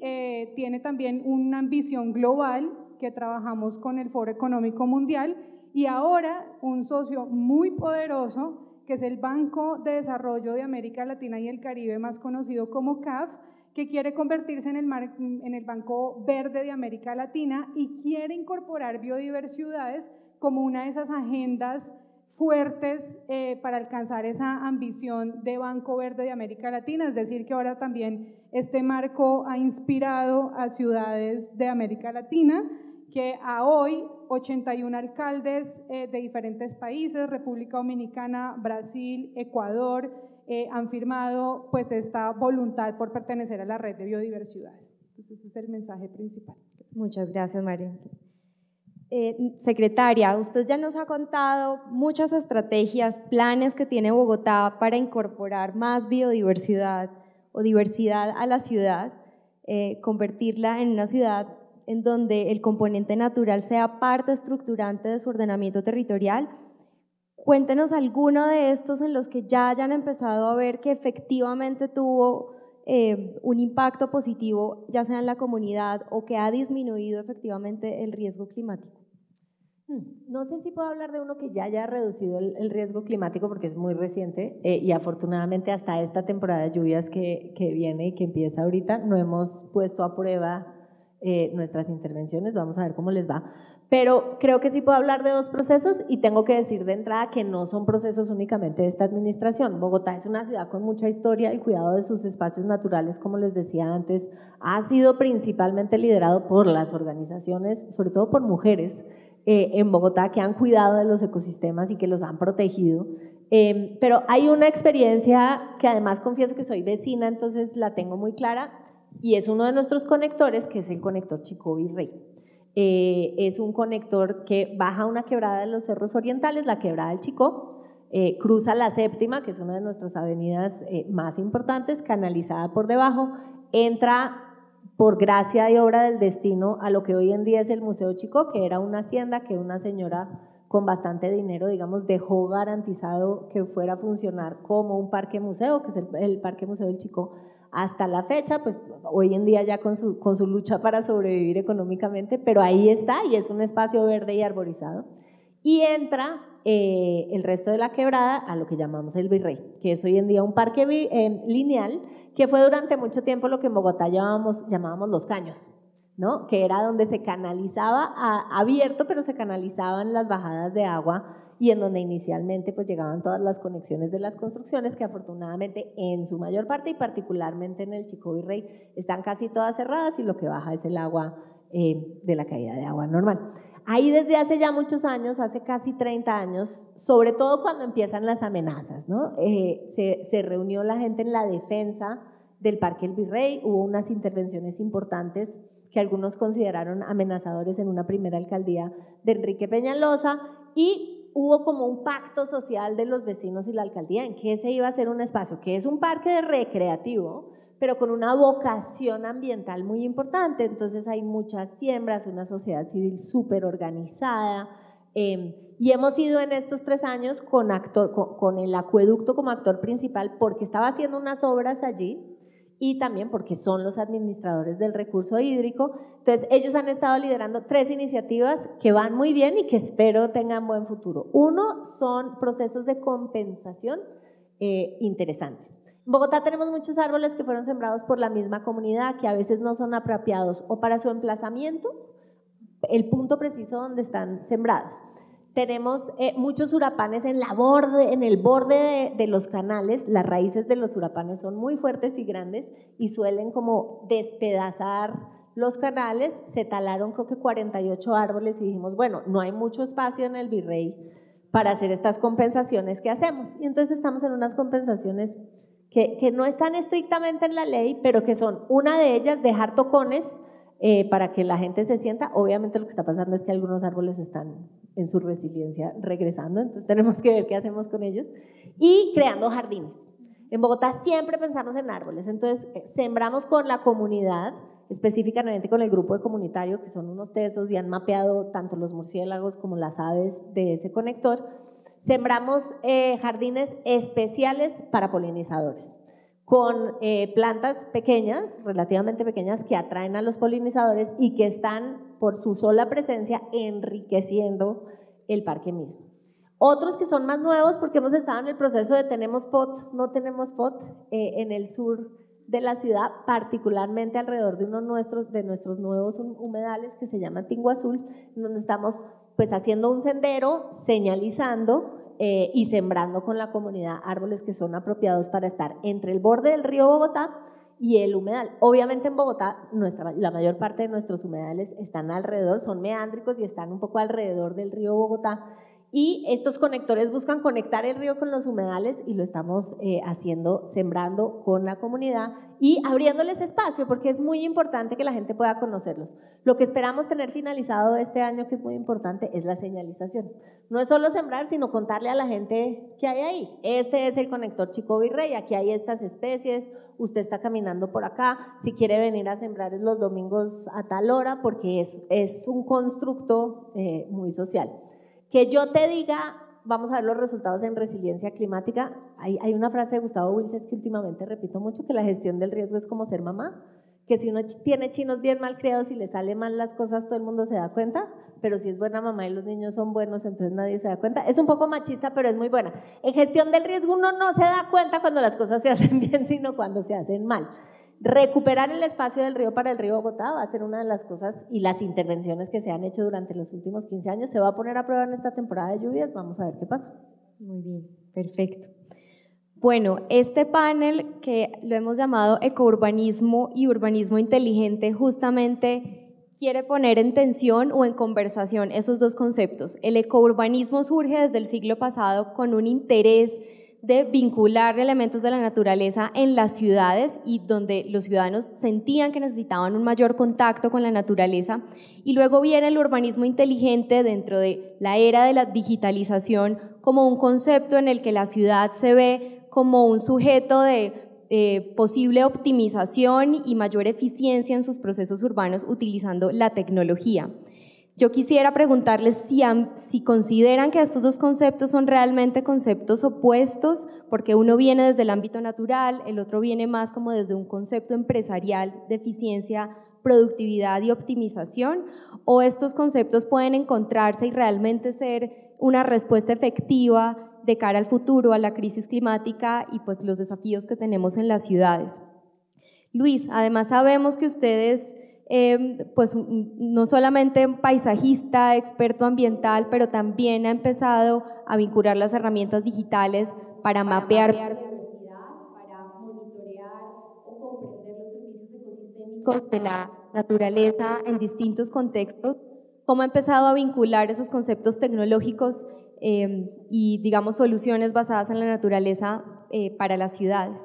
Speaker 5: tiene también una ambición global que trabajamos con el Foro Económico Mundial y ahora un socio muy poderoso que es el Banco de Desarrollo de América Latina y el Caribe, más conocido como CAF, que quiere convertirse en el Banco Verde de América Latina y quiere incorporar biodiversidades como una de esas agendas fuertes para alcanzar esa ambición de Banco Verde de América Latina, es decir, que ahora también este marco ha inspirado a ciudades de América Latina, que a hoy 81 alcaldes de diferentes países, República Dominicana, Brasil, Ecuador, han firmado pues esta voluntad por pertenecer a la red de biodiversidades. Entonces ese es el mensaje principal.
Speaker 3: Muchas gracias, María. Secretaria, usted ya nos ha contado muchas estrategias, planes que tiene Bogotá para incorporar más biodiversidad o diversidad a la ciudad, convertirla en una ciudad en donde el componente natural sea parte estructurante de su ordenamiento territorial. Cuéntenos alguno de estos en los que ya hayan empezado a ver que efectivamente tuvo un impacto positivo, ya sea en la comunidad o que ha disminuido efectivamente el riesgo climático.
Speaker 2: No sé si puedo hablar de uno que ya haya reducido el riesgo climático porque es muy reciente y afortunadamente hasta esta temporada de lluvias que viene y que empieza ahorita no hemos puesto a prueba nuestras intervenciones, vamos a ver cómo les va. Pero creo que sí puedo hablar de dos procesos y tengo que decir de entrada que no son procesos únicamente de esta administración. Bogotá es una ciudad con mucha historia, el cuidado de sus espacios naturales, como les decía antes, ha sido principalmente liderado por las organizaciones, sobre todo por mujeres en Bogotá, que han cuidado de los ecosistemas y que los han protegido. Pero hay una experiencia que además confieso que soy vecina, entonces la tengo muy clara, y es uno de nuestros conectores, que es el conector Chicó Virrey. Es un conector que baja una quebrada de los cerros orientales, la quebrada del Chicó, cruza la séptima, que es una de nuestras avenidas más importantes, canalizada por debajo, entra por gracia y obra del destino a lo que hoy en día es el Museo Chicó, que era una hacienda que una señora con bastante dinero, digamos, dejó garantizado que fuera a funcionar como un parque museo, que es el Parque Museo del Chicó. Hasta la fecha, pues hoy en día ya con su lucha para sobrevivir económicamente, pero ahí está y es un espacio verde y arborizado. Y entra el resto de la quebrada a lo que llamamos el Virrey, que es hoy en día un parque lineal, que fue durante mucho tiempo lo que en Bogotá llamábamos los caños, ¿no? Que era donde se canalizaba, abierto, pero se canalizaban las bajadas de agua y en donde inicialmente pues llegaban todas las conexiones de las construcciones que afortunadamente en su mayor parte y particularmente en el Chicó Virrey están casi todas cerradas y lo que baja es el agua de la caída de agua normal. Ahí desde hace ya muchos años, hace casi 30 años, sobre todo cuando empiezan las amenazas, ¿no? Se reunió la gente en la defensa del Parque El Virrey, hubo unas intervenciones importantes que algunos consideraron amenazadores en una primera alcaldía de Enrique Peñalosa y hubo como un pacto social de los vecinos y la alcaldía en que se iba a hacer un espacio que es un parque recreativo, pero con una vocación ambiental muy importante. Entonces hay muchas siembras, una sociedad civil súper organizada, y hemos ido en estos 3 años con el acueducto como actor principal porque estaba haciendo unas obras allí y también porque son los administradores del recurso hídrico. Entonces ellos han estado liderando 3 iniciativas que van muy bien y que espero tengan buen futuro. Uno son procesos de compensación interesantes. En Bogotá tenemos muchos árboles que fueron sembrados por la misma comunidad, que a veces no son apropiados o para su emplazamiento, el punto preciso donde están sembrados. Tenemos muchos urapanes en el borde de los canales. Las raíces de los urapanes son muy fuertes y grandes y suelen como despedazar los canales. Se talaron creo que 48 árboles y dijimos, bueno, no hay mucho espacio en el Virrey para hacer estas compensaciones que hacemos. Y entonces estamos en unas compensaciones que no están estrictamente en la ley, pero que son, una de ellas, dejar tocones para que la gente se sienta. Obviamente lo que está pasando es que algunos árboles están en su resiliencia regresando, entonces tenemos que ver qué hacemos con ellos, y creando jardines. En Bogotá siempre pensamos en árboles, entonces sembramos con la comunidad, específicamente con el grupo de comunitario, que son unos tesos y han mapeado tanto los murciélagos como las aves de ese conector. Sembramos jardines especiales para polinizadores, con plantas pequeñas, relativamente pequeñas, que atraen a los polinizadores y que están por su sola presencia enriqueciendo el parque mismo. Otros que son más nuevos, porque hemos estado en el proceso de tenemos pot, no tenemos pot, en el sur de la ciudad, particularmente alrededor de uno de nuestros nuevos humedales que se llama Tingo Azul, donde estamos pues haciendo un sendero, señalizando y sembrando con la comunidad árboles que son apropiados para estar entre el borde del río Bogotá y el humedal. Obviamente en Bogotá la mayor parte de nuestros humedales están alrededor, son meándricos y están un poco alrededor del río Bogotá, y estos conectores buscan conectar el río con los humedales y lo estamos haciendo, sembrando con la comunidad y abriéndoles espacio, porque es muy importante que la gente pueda conocerlos. Lo que esperamos tener finalizado este año, que es muy importante, es la señalización. No es solo sembrar, sino contarle a la gente qué hay ahí. Este es el conector Chicó Virrey, aquí hay estas especies, usted está caminando por acá, si quiere venir a sembrar es los domingos a tal hora, porque es un constructo muy social. Que yo te diga, vamos a ver los resultados en resiliencia climática. Hay una frase de Gustavo Wilches que últimamente repito mucho, que la gestión del riesgo es como ser mamá, que si uno tiene chinos bien mal criados y le sale mal las cosas, todo el mundo se da cuenta, pero si es buena mamá y los niños son buenos, entonces nadie se da cuenta. Es un poco machista, pero es muy buena. En gestión del riesgo uno no se da cuenta cuando las cosas se hacen bien, sino cuando se hacen mal. Recuperar el espacio del río para el río Bogotá va a ser una de las cosas y las intervenciones que se han hecho durante los últimos 15 años. Se va a poner a prueba en esta temporada de lluvias, vamos a ver qué pasa.
Speaker 3: Muy bien, perfecto. Bueno, este panel que lo hemos llamado ecourbanismo y urbanismo inteligente justamente quiere poner en tensión o en conversación esos dos conceptos. El ecourbanismo surge desde el siglo pasado con un interés de vincular elementos de la naturaleza en las ciudades y donde los ciudadanos sentían que necesitaban un mayor contacto con la naturaleza, y luego viene el urbanismo inteligente dentro de la era de la digitalización como un concepto en el que la ciudad se ve como un sujeto de posible optimización y mayor eficiencia en sus procesos urbanos utilizando la tecnología. Yo quisiera preguntarles si consideran que estos dos conceptos son realmente conceptos opuestos, porque uno viene desde el ámbito natural, el otro viene más como desde un concepto empresarial de eficiencia, productividad y optimización, o estos conceptos pueden encontrarse y realmente ser una respuesta efectiva de cara al futuro, a la crisis climática y pues los desafíos que tenemos en las ciudades. Luis, además sabemos que ustedes pues no solamente paisajista, experto ambiental, pero también ha empezado a vincular las herramientas digitales para mapear biodiversidad, para monitorear o comprender los servicios ecosistémicos de la naturaleza en distintos contextos. ¿Cómo ha empezado a vincular esos conceptos tecnológicos y, digamos, soluciones basadas en la naturaleza para las ciudades?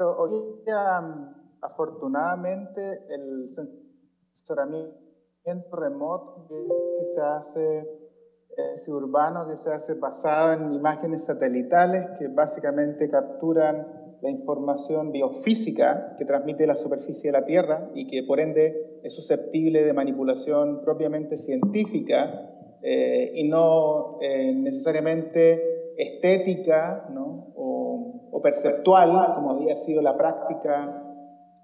Speaker 4: Hoy día, afortunadamente, el sensoramiento remoto que se hace urbano, que se hace basado en imágenes satelitales que básicamente capturan la información biofísica que transmite la superficie de la Tierra y que por ende es susceptible de manipulación propiamente científica y no necesariamente estética, ¿no? o perceptual, como había sido la práctica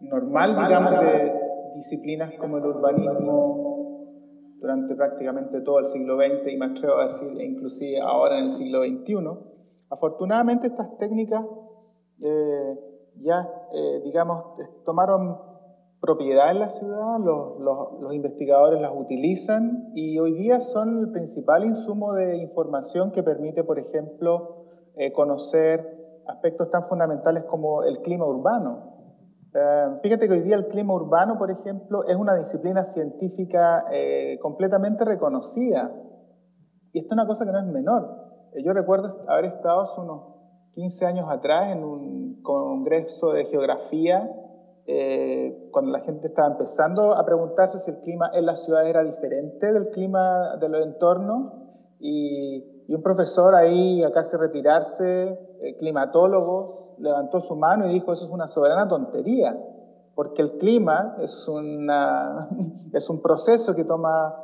Speaker 4: normal, digamos, de disciplinas como el urbanismo durante prácticamente todo el siglo XX y me atrevo a decir, inclusive ahora en el siglo XXI. Afortunadamente estas técnicas digamos, tomaron propiedad en la ciudad, los investigadores las utilizan y hoy día son el principal insumo de información que permite, por ejemplo, conocer aspectos tan fundamentales como el clima urbano. Fíjate que hoy día el clima urbano, por ejemplo, es una disciplina científica completamente reconocida. Y esto es una cosa que no es menor. Yo recuerdo haber estado hace unos 15 años atrás en un congreso de geografía, cuando la gente estaba empezando a preguntarse si el clima en la ciudad era diferente del clima de los entornos, y un profesor ahí, a casi retirarse, climatólogo, levantó su mano y dijo: eso es una soberana tontería, porque el clima es un proceso que toma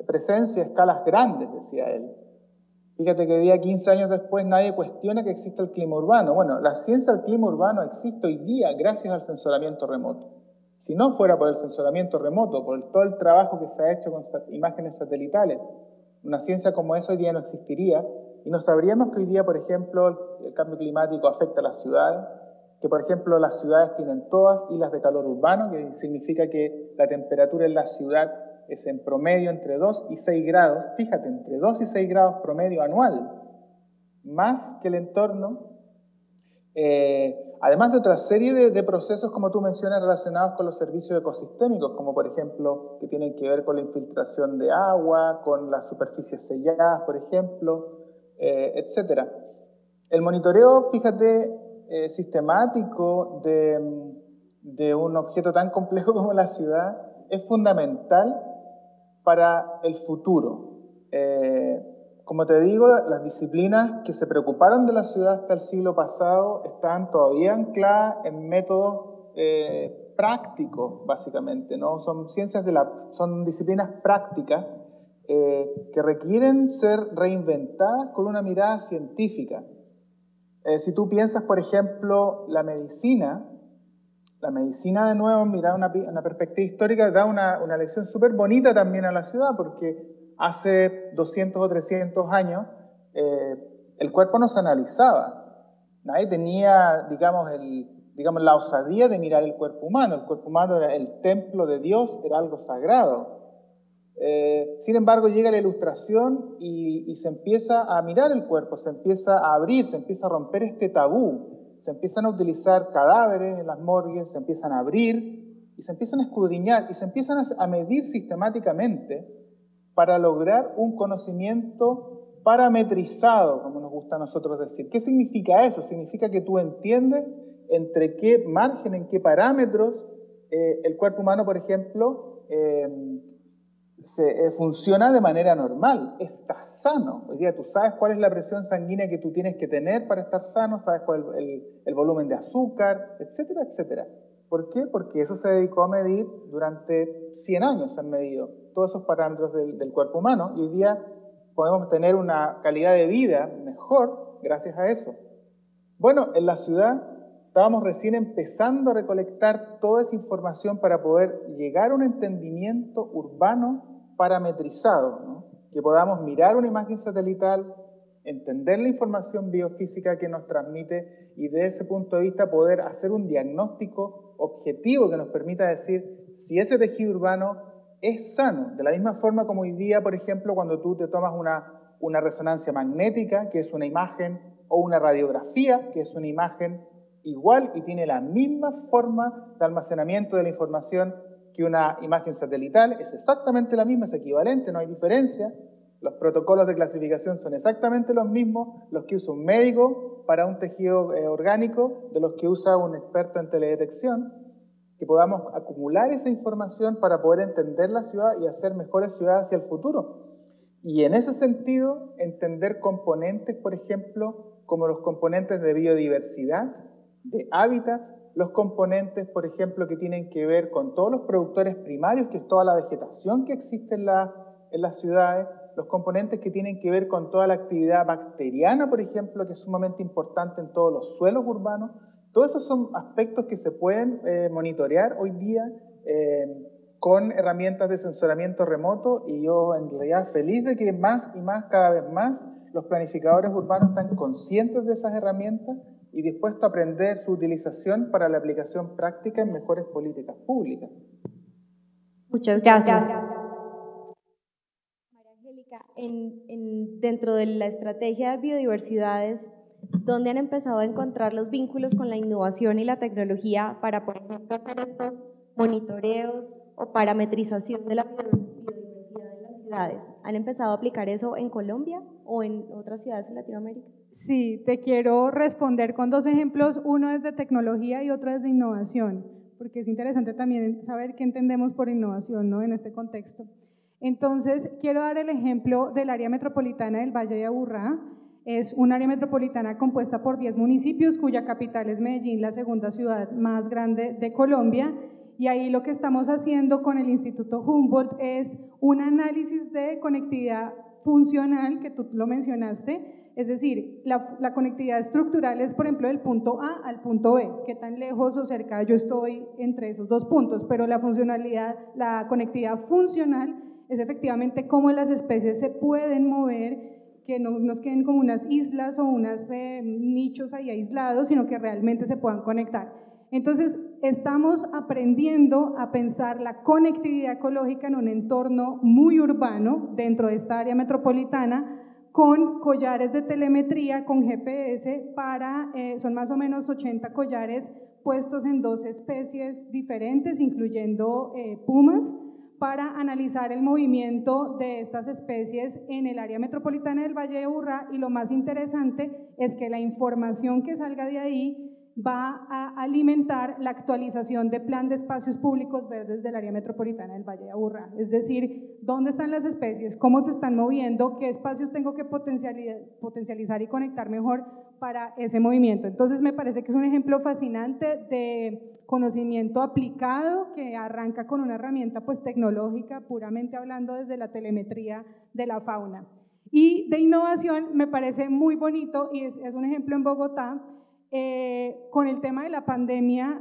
Speaker 4: presencia a escalas grandes, decía él. Fíjate que hoy día, 15 años después, nadie cuestiona que exista el clima urbano. Bueno, la ciencia del clima urbano existe hoy día gracias al sensoramiento remoto. Si no fuera por el sensoramiento remoto, por todo el trabajo que se ha hecho con imágenes satelitales, una ciencia como esa hoy día no existiría y no sabríamos que hoy día, por ejemplo, el cambio climático afecta a las ciudades, que por ejemplo las ciudades tienen todas islas de calor urbano, que significa que la temperatura en la ciudad es en promedio entre 2 y 6 grados, fíjate, entre 2 y 6 grados promedio anual, más que el entorno, además de otra serie de procesos, como tú mencionas, relacionados con los servicios ecosistémicos, como por ejemplo, que tienen que ver con la infiltración de agua, con las superficies selladas, por ejemplo, etc. El monitoreo, fíjate, sistemático de un objeto tan complejo como la ciudad es fundamental para el futuro. Como te digo, las disciplinas que se preocuparon de la ciudad hasta el siglo pasado están todavía ancladas en métodos prácticos, básicamente, ¿no? Son son disciplinas prácticas que requieren ser reinventadas con una mirada científica. Si tú piensas, por ejemplo, la medicina de nuevo, mirar una perspectiva histórica, da una lección súper bonita también a la ciudad, porque hace 200 o 300 años el cuerpo no se analizaba, nadie tenía, digamos, la osadía de mirar el cuerpo humano. El cuerpo humano era el templo de Dios, era algo sagrado. Sin embargo, llega la Ilustración y se empieza a mirar el cuerpo, se empieza a abrir, se empieza a romper este tabú, se empiezan a utilizar cadáveres en las morgues, se empiezan a abrir y se empiezan a escudriñar y se empiezan a medir sistemáticamente para lograr un conocimiento parametrizado, como nos gusta a nosotros decir. ¿Qué significa eso? Significa que tú entiendes entre qué margen, en qué parámetros el cuerpo humano, por ejemplo, funciona de manera normal, está sano. Hoy día tú sabes cuál es la presión sanguínea que tú tienes que tener para estar sano, sabes cuál es el volumen de azúcar, etcétera, etcétera. ¿Por qué? Porque eso se dedicó a medir durante 100 años, se han medido todos esos parámetros del cuerpo humano, y hoy día podemos tener una calidad de vida mejor gracias a eso. Bueno, en la ciudad estábamos recién empezando a recolectar toda esa información para poder llegar a un entendimiento urbano parametrizado, ¿no? Que podamos mirar una imagen satelital, entender la información biofísica que nos transmite y desde ese punto de vista poder hacer un diagnóstico objetivo que nos permita decir si ese tejido urbano es sano. De la misma forma como hoy día, por ejemplo, cuando tú te tomas una resonancia magnética, que es una imagen, o una radiografía, que es una imagen igual y tiene la misma forma de almacenamiento de la información que una imagen satelital, es exactamente la misma, es equivalente, no hay diferencia. Los protocolos de clasificación son exactamente los mismos, los que usa un médico para un tejido orgánico, de los que usa un experto en teledetección, que podamos acumular esa información para poder entender la ciudad y hacer mejores ciudades hacia el futuro. Y en ese sentido, entender componentes, por ejemplo, como los componentes de biodiversidad, de hábitats, los componentes, por ejemplo, que tienen que ver con todos los productores primarios, que es toda la vegetación que existe en las ciudades, los componentes que tienen que ver con toda la actividad bacteriana, por ejemplo, que es sumamente importante en todos los suelos urbanos. Todos esos son aspectos que se pueden monitorear hoy día con herramientas de sensoramiento remoto, y yo en realidad feliz de que más y más, cada vez más, los planificadores urbanos están conscientes de esas herramientas y dispuestos a aprender su utilización para la aplicación práctica en mejores políticas públicas.
Speaker 3: Muchas gracias. María Angélica, dentro de la estrategia de biodiversidades, ¿dónde han empezado a encontrar los vínculos con la innovación y la tecnología para, por ejemplo, hacer estos monitoreos o parametrización de la biodiversidad de las ciudades? ¿Han empezado a aplicar eso en Colombia o en otras ciudades en Latinoamérica?
Speaker 5: Sí, te quiero responder con dos ejemplos, uno es de tecnología y otro es de innovación, porque es interesante también saber qué entendemos por innovación, ¿no?, en este contexto. Entonces, quiero dar el ejemplo del área metropolitana del Valle de Aburrá. Es un área metropolitana compuesta por 10 municipios, cuya capital es Medellín, la segunda ciudad más grande de Colombia, y ahí lo que estamos haciendo con el Instituto Humboldt es un análisis de conectividad funcional, que tú lo mencionaste. Es decir, la conectividad estructural es, por ejemplo, del punto A al punto B, qué tan lejos o cerca yo estoy entre esos dos puntos, pero la funcionalidad, la conectividad funcional es efectivamente cómo las especies se pueden mover, que no nos queden como unas islas o unos nichos ahí aislados, sino que realmente se puedan conectar. Entonces, estamos aprendiendo a pensar la conectividad ecológica en un entorno muy urbano dentro de esta área metropolitana, con collares de telemetría, con GPS, son más o menos 80 collares puestos en 2 especies diferentes, incluyendo pumas, para analizar el movimiento de estas especies en el área metropolitana del Valle de Aburrá, y lo más interesante es que la información que salga de ahí va a alimentar la actualización de plan de espacios públicos verdes del área metropolitana del Valle de Aburrá, es decir, dónde están las especies, cómo se están moviendo, qué espacios tengo que potencializar y conectar mejor para ese movimiento. Entonces me parece que es un ejemplo fascinante de conocimiento aplicado que arranca con una herramienta pues tecnológica, puramente hablando desde la telemetría de la fauna. Y de innovación me parece muy bonito, y es un ejemplo en Bogotá. Con el tema de la pandemia,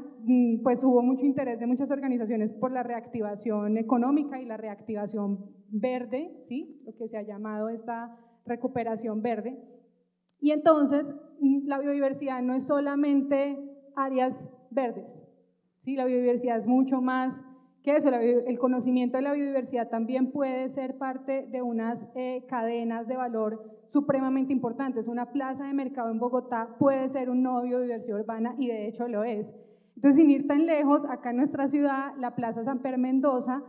Speaker 5: pues hubo mucho interés de muchas organizaciones por la reactivación económica y la reactivación verde, ¿sí?, lo que se ha llamado esta recuperación verde. Y entonces la biodiversidad no es solamente áreas verdes, ¿sí? La biodiversidad es mucho más que eso. El conocimiento de la biodiversidad también puede ser parte de unas cadenas de valor supremamente importantes. Una plaza de mercado en Bogotá puede ser un nodo de biodiversidad urbana y de hecho lo es. Entonces, sin ir tan lejos, acá en nuestra ciudad, la Plaza Samper Mendoza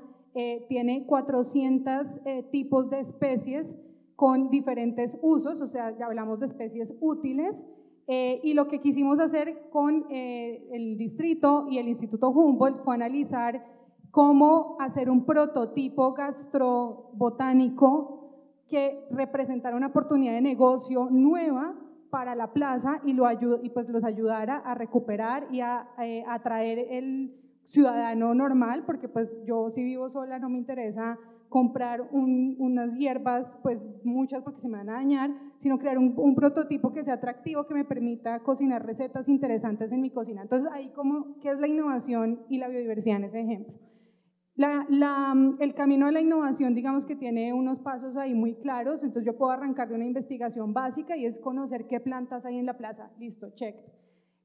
Speaker 5: tiene 400 tipos de especies con diferentes usos, o sea, ya hablamos de especies útiles, y lo que quisimos hacer con el distrito y el Instituto Humboldt fue analizar cómo hacer un prototipo gastrobotánico que representara una oportunidad de negocio nueva para la plaza y pues los ayudara a recuperar y a atraer el ciudadano normal, porque pues yo si vivo sola no me interesa comprar unas hierbas, pues muchas porque se me van a dañar, sino crear un prototipo que sea atractivo, que me permita cocinar recetas interesantes en mi cocina. Entonces ahí ¿qué es la innovación y la biodiversidad en ese ejemplo? El camino de la innovación, digamos que tiene unos pasos ahí muy claros. Entonces yo puedo arrancar de una investigación básica y es conocer qué plantas hay en la plaza, listo, check.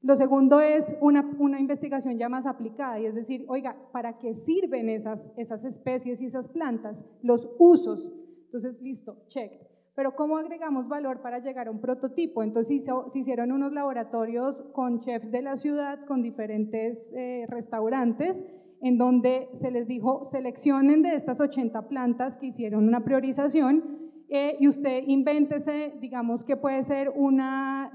Speaker 5: Lo segundo es una investigación ya más aplicada, y es decir, oiga, ¿para qué sirven esas especies y esas plantas? Los usos, entonces listo, check. Pero ¿cómo agregamos valor para llegar a un prototipo? Entonces se hicieron unos laboratorios con chefs de la ciudad, con diferentes restaurantes, en donde se les dijo, seleccionen de estas 80 plantas que hicieron una priorización y usted invéntese, digamos que puede ser una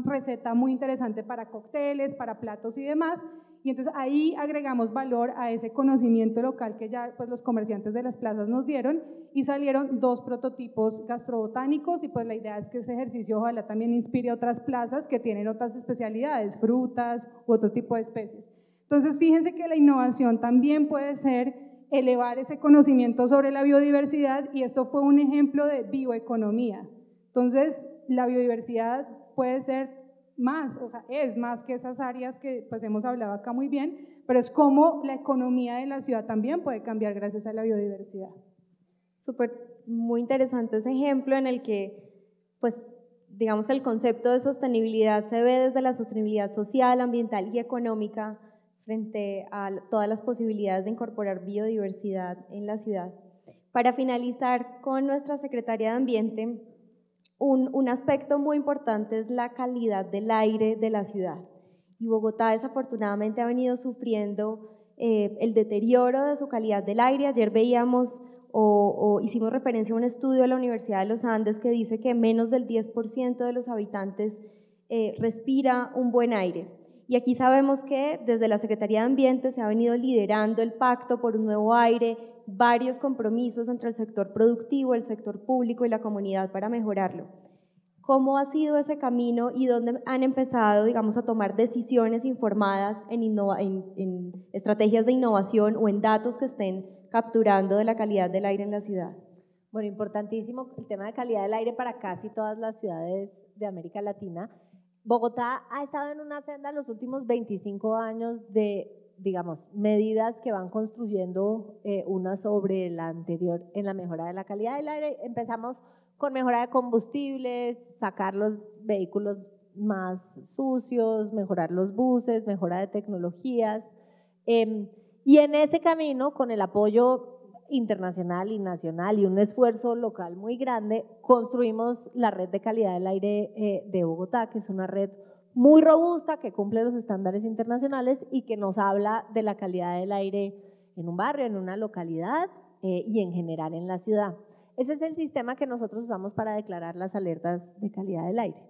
Speaker 5: receta muy interesante para cócteles, para platos y demás, y entonces ahí agregamos valor a ese conocimiento local que ya pues los comerciantes de las plazas nos dieron, y salieron 2 prototipos gastrobotánicos, y pues la idea es que ese ejercicio ojalá también inspire a otras plazas que tienen otras especialidades, frutas u otro tipo de especies. Entonces fíjense que la innovación también puede ser elevar ese conocimiento sobre la biodiversidad, y esto fue un ejemplo de bioeconomía. Entonces la biodiversidad puede ser más, o sea, es más que esas áreas que pues hemos hablado acá muy bien, pero es como la economía de la ciudad también puede cambiar gracias a la biodiversidad.
Speaker 3: Súper, muy interesante ese ejemplo en el que pues digamos que el concepto de sostenibilidad se ve desde la sostenibilidad social, ambiental y económica frente a todas las posibilidades de incorporar biodiversidad en la ciudad. Para finalizar con nuestra Secretaría de Ambiente, un aspecto muy importante es la calidad del aire de la ciudad. Y Bogotá desafortunadamente ha venido sufriendo el deterioro de su calidad del aire. Ayer veíamos o hicimos referencia a un estudio de la Universidad de los Andes que dice que menos del 10% de los habitantes respira un buen aire. Y aquí sabemos que desde la Secretaría de Ambiente se ha venido liderando el Pacto por un Nuevo Aire, varios compromisos entre el sector productivo, el sector público y la comunidad para mejorarlo. ¿Cómo ha sido ese camino y dónde han empezado, digamos, a tomar decisiones informadas en estrategias de innovación o en datos que estén capturando de la calidad del aire en la ciudad?
Speaker 2: Bueno, importantísimo el tema de calidad del aire para casi todas las ciudades de América Latina. Bogotá ha estado en una senda los últimos 25 años de, digamos, medidas que van construyendo una sobre la anterior en la mejora de la calidad del aire. Empezamos con mejora de combustibles, sacar los vehículos más sucios, mejorar los buses, mejora de tecnologías, y en ese camino, con el apoyo internacional y nacional y un esfuerzo local muy grande, construimos la red de calidad del aire de Bogotá, que es una red muy robusta, que cumple los estándares internacionales y que nos habla de la calidad del aire en un barrio, en una localidad y en general en la ciudad. Ese es el sistema que nosotros usamos para declarar las alertas de calidad del aire.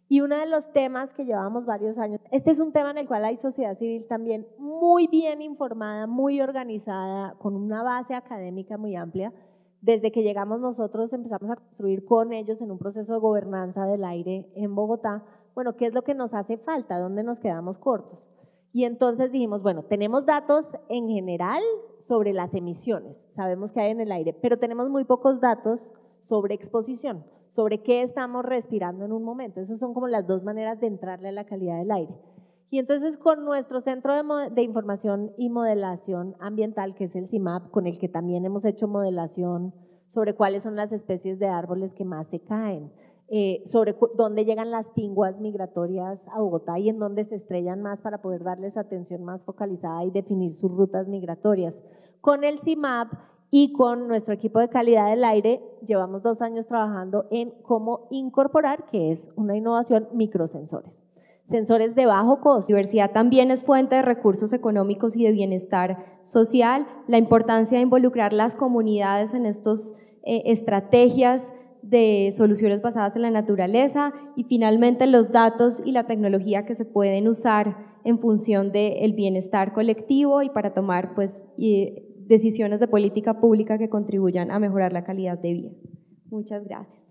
Speaker 2: Y uno de los temas que llevamos varios años, este es un tema en el cual hay sociedad civil también muy bien informada, muy organizada, con una base académica muy amplia. Desde que llegamos nosotros empezamos a construir con ellos en un proceso de gobernanza del aire en Bogotá, bueno, ¿qué es lo que nos hace falta? ¿Dónde nos quedamos cortos? Y entonces dijimos, bueno, tenemos datos en general sobre las emisiones, sabemos que hay en el aire, pero tenemos muy pocos datos sobre exposición, sobre qué estamos respirando en un momento. Esas son como las 2 maneras de entrarle a la calidad del aire. Y entonces con nuestro Centro de Información y Modelación Ambiental, que es el CIMAP, con el que también hemos hecho modelación sobre cuáles son las especies de árboles que más se caen, sobre dónde llegan las tinguas migratorias a Bogotá y en dónde se estrellan más para poder darles atención más focalizada y definir sus rutas migratorias. Con el CIMAP y con nuestro equipo de calidad del aire llevamos 2 años trabajando en cómo incorporar, que es una innovación, microsensores. Sensores de bajo costo.
Speaker 3: La diversidad también es fuente de recursos económicos y de bienestar social. La importancia de involucrar las comunidades en estas estrategias de soluciones basadas en la naturaleza y finalmente los datos y la tecnología que se pueden usar en función del bienestar colectivo y para tomar pues, decisiones de política pública que contribuyan a mejorar la calidad de vida. Muchas gracias.